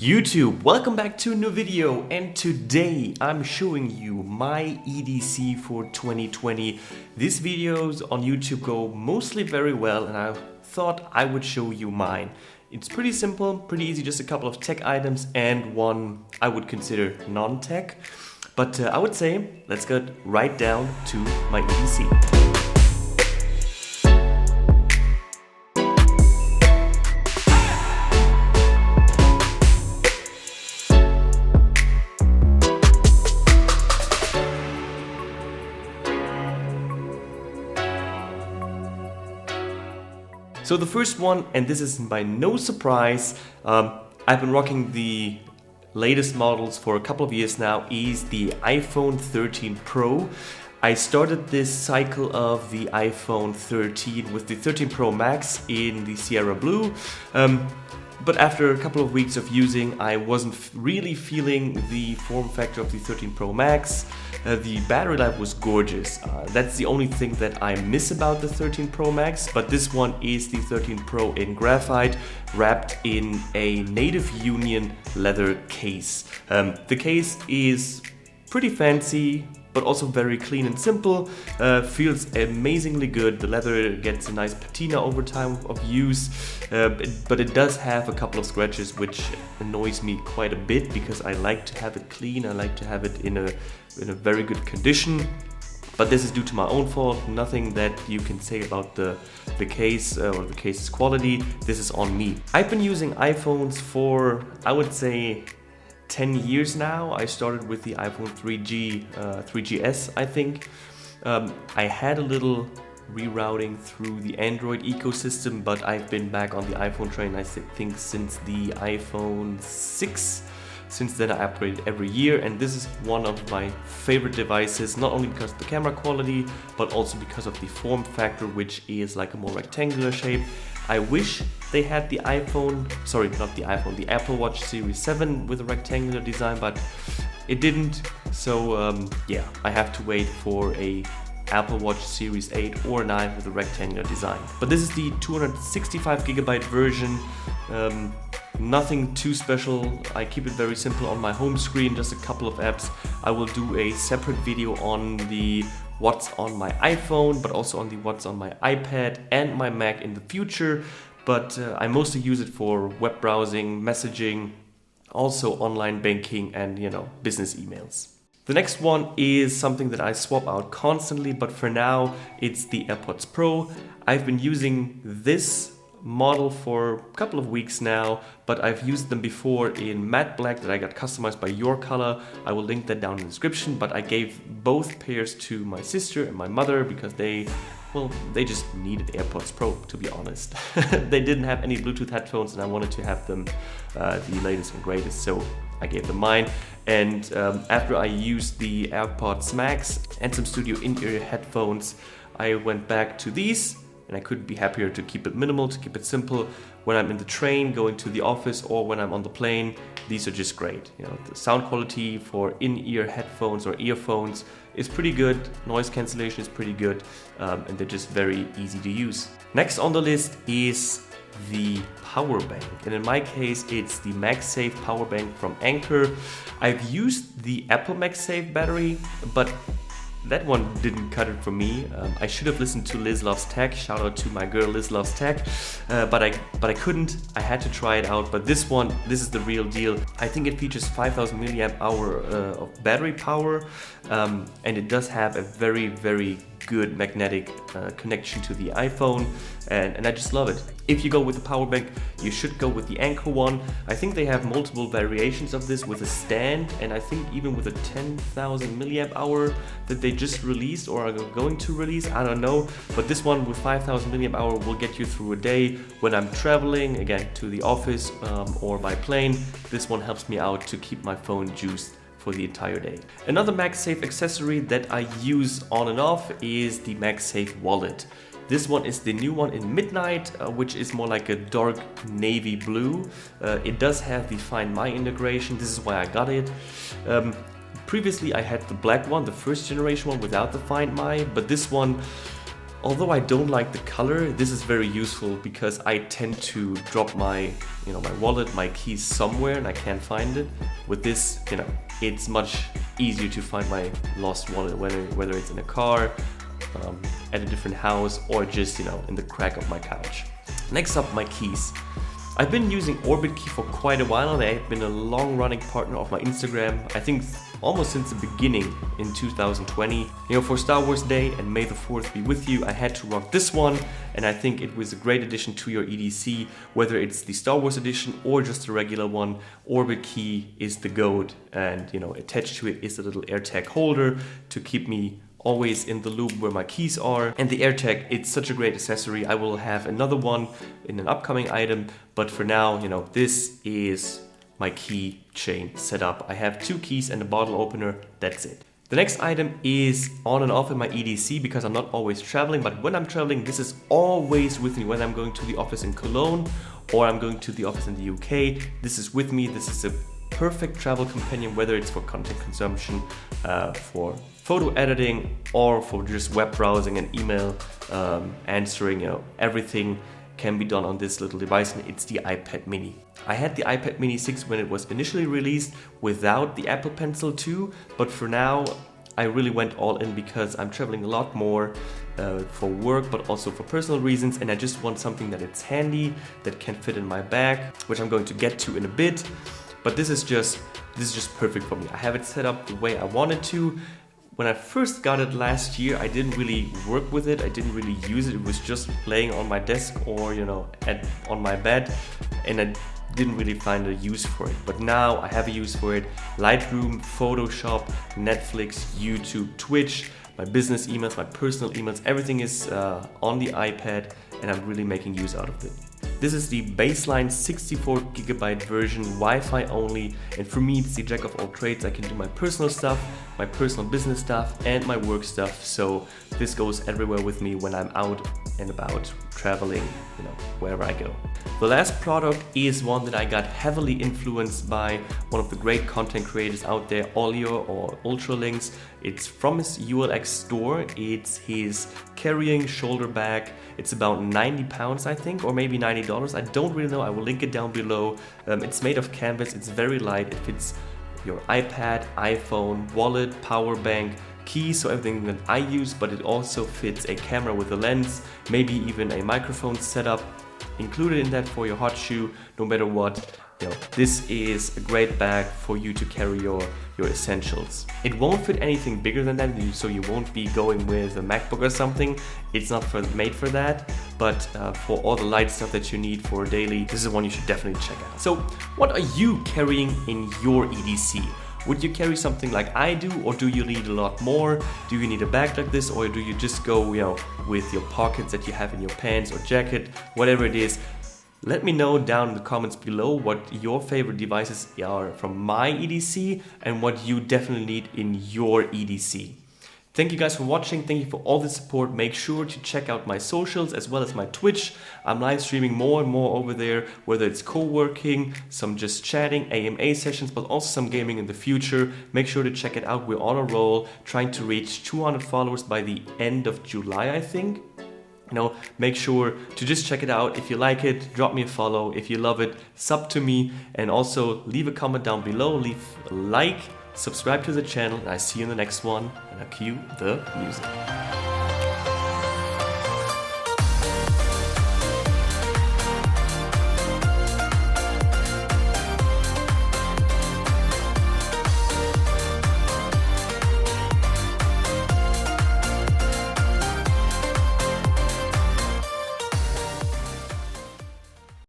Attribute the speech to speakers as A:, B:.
A: YouTube, welcome back to a new video, and today I'm showing you my EDC for 2020. These videos on YouTube go mostly very well, and I thought I would show you mine. It's pretty simple, pretty easy, just a couple of tech items and one I would consider non-tech. But I would say let's get right down to my EDC. So the first one, and this is by no surprise, I've been rocking the latest models for a couple of years now, is the iPhone 13 Pro. I started this cycle of the iPhone 13 with the 13 Pro Max in the Sierra Blue. But after a couple of weeks of using, I wasn't really feeling the form factor of the 13 Pro Max. The battery life was gorgeous. That's the only thing that I miss about the 13 Pro Max, but this one is the 13 Pro in graphite, wrapped in a Native Union leather case. The case is pretty fancy, but also very clean and simple. Feels amazingly good. The leather gets a nice patina over time of use, but it does have a couple of scratches, which annoys me quite a bit because I like to have it clean. I like to have it in a very good condition. But this is due to my own fault. Nothing that you can say about the case or the case's quality. This is on me. I've been using iPhones for, I would say, 10 years now. I started with the iPhone 3GS, I think. I had a little rerouting through the Android ecosystem, but I've been back on the iPhone train, I think, since the iPhone 6. Since then I upgraded every year, and this is one of my favorite devices, not only because of the camera quality, but also because of the form factor, which is like a more rectangular shape. I wish they had the the Apple Watch Series 7 with a rectangular design, but it didn't. So yeah, I have to wait for a Apple Watch Series 8 or 9 with a rectangular design. But this is the 265GB version. Nothing too special. I keep it very simple on my home screen, just a couple of apps. I will do a separate video on the what's on my iPhone, but also on the what's on my iPad and my Mac in the future. But I mostly use it for web browsing, messaging, also online banking, and business emails. The next one is something that I swap out constantly, but for now it's the AirPods Pro. I've been using this model for a couple of weeks now, but I've used them before in matte black that I got customized by Your Color. I will link that down in the description, but I gave both pairs to my sister and my mother because they just needed AirPods Pro, to be honest. They didn't have any Bluetooth headphones, and I wanted to have them the latest and greatest, so I gave them mine. And after I used the AirPods Max and some studio in-ear headphones, I went back to these. And I couldn't be happier to keep it minimal, to keep it simple. When I'm in the train, going to the office, or when I'm on the plane, these are just great. The sound quality for in-ear headphones or earphones is pretty good. Noise cancellation is pretty good, and they're just very easy to use. Next on the list is the power bank, and in my case it's the MagSafe power bank from Anker. I've used the Apple MagSafe battery, but that one didn't cut it for me. I should have listened to Liz Loves Tech. Shout out to my girl Liz Loves Tech. But I couldn't. I had to try it out. But this is the real deal. I think it features 5,000 milliamp hour of battery power, and it does have a very, very good magnetic connection to the iPhone, and I just love it. If you go with the power bank, you should go with the Anker one. I think they have multiple variations of this with a stand, and I think even with a 10,000 milliamp hour that they just released or are going to release, I don't know. But this one with 5,000 milliamp hour will get you through a day. When I'm traveling, again, to the office or by plane, this one helps me out to keep my phone juiced for the entire day. Another MagSafe accessory that I use on and off is the MagSafe wallet. This one is the new one in Midnight, which is more like a dark navy blue. It does have the Find My integration. This is why I got it. Previously I had the black one, the first generation one without the Find My, but this one Although I don't like the color, this is very useful because I tend to drop my, my wallet, my keys somewhere and I can't find it. With this, it's much easier to find my lost wallet, whether it's in a car, at a different house, or just, in the crack of my couch. Next up, my keys. I've been using Orbitkey for quite a while. They've been a long-running partner of my Instagram, I think almost since the beginning in 2020. For Star Wars Day and May the 4th be with you, I had to rock this one, and I think it was a great addition to your EDC, whether it's the Star Wars edition or just a regular one. Orbitkey is the GOAT, and attached to it is a little AirTag holder to keep me always in the loop where my keys are. And the AirTag, it's such a great accessory. I will have another one in an upcoming item, but for now, this is my key chain setup. I have 2 keys and a bottle opener, that's it. The next item is on and off in my EDC because I'm not always traveling, but when I'm traveling, this is always with me. Whether I'm going to the office in Cologne or I'm going to the office in the UK, this is with me. This is a perfect travel companion, whether it's for content consumption, for photo editing, or for just web browsing and email answering. Everything can be done on this little device, and it's the iPad mini. I had the iPad mini 6 when it was initially released without the Apple Pencil 2, but for now I really went all in because I'm traveling a lot more for work, but also for personal reasons, and I just want something that it's handy, that can fit in my bag, which I'm going to get to in a bit. But this is just perfect for me. I have it set up the way I wanted to. When I first got it last year, I didn't really work with it. I didn't really use it. It was just laying on my desk or, on my bed, and I didn't really find a use for it. But now I have a use for it. Lightroom, Photoshop, Netflix, YouTube, Twitch, my business emails, my personal emails, everything is on the iPad, and I'm really making use out of it. This is the baseline 64GB version, Wi-Fi only, and for me it's the jack of all trades. I can do my personal stuff, my personal business stuff, and my work stuff, so this goes everywhere with me when I'm out and about traveling, wherever I go. The last product is one that I got heavily influenced by one of the great content creators out there, Olio or Ultralinks. It's from his ULX store. It's his carrying shoulder bag. It's about 90 pounds, I think, or maybe $90. I don't really know. I will link it down below. It's made of canvas. It's very light. It fits your iPad, iPhone, wallet, power bank, keys, so everything that I use, but it also fits a camera with a lens, maybe even a microphone setup included in that for your hot shoe. No matter what, this is a great bag for you to carry your essentials. It won't fit anything bigger than that, so you won't be going with a MacBook or something. It's not made for that, but for all the light stuff that you need for daily, this is one you should definitely check out. So what are you carrying in your EDC? Would you carry something like I do, or do you need a lot more? Do you need a bag like this, or do you just go, with your pockets that you have in your pants or jacket, whatever it is? Let me know down in the comments below what your favorite devices are from my EDC and what you definitely need in your EDC. Thank you guys for watching. Thank you for all the support. Make sure to check out my socials as well as my Twitch. I'm live streaming more and more over there, whether it's co-working, some just chatting, AMA sessions, but also some gaming in the future. Make sure to check it out. We're on a roll, trying to reach 200 followers by the end of July, I think. Make sure to just check it out. If you like it, drop me a follow. If you love it, sub to me, and also leave a comment down below, leave a like, subscribe to the channel, and I see you in the next one, and I'll cue the music.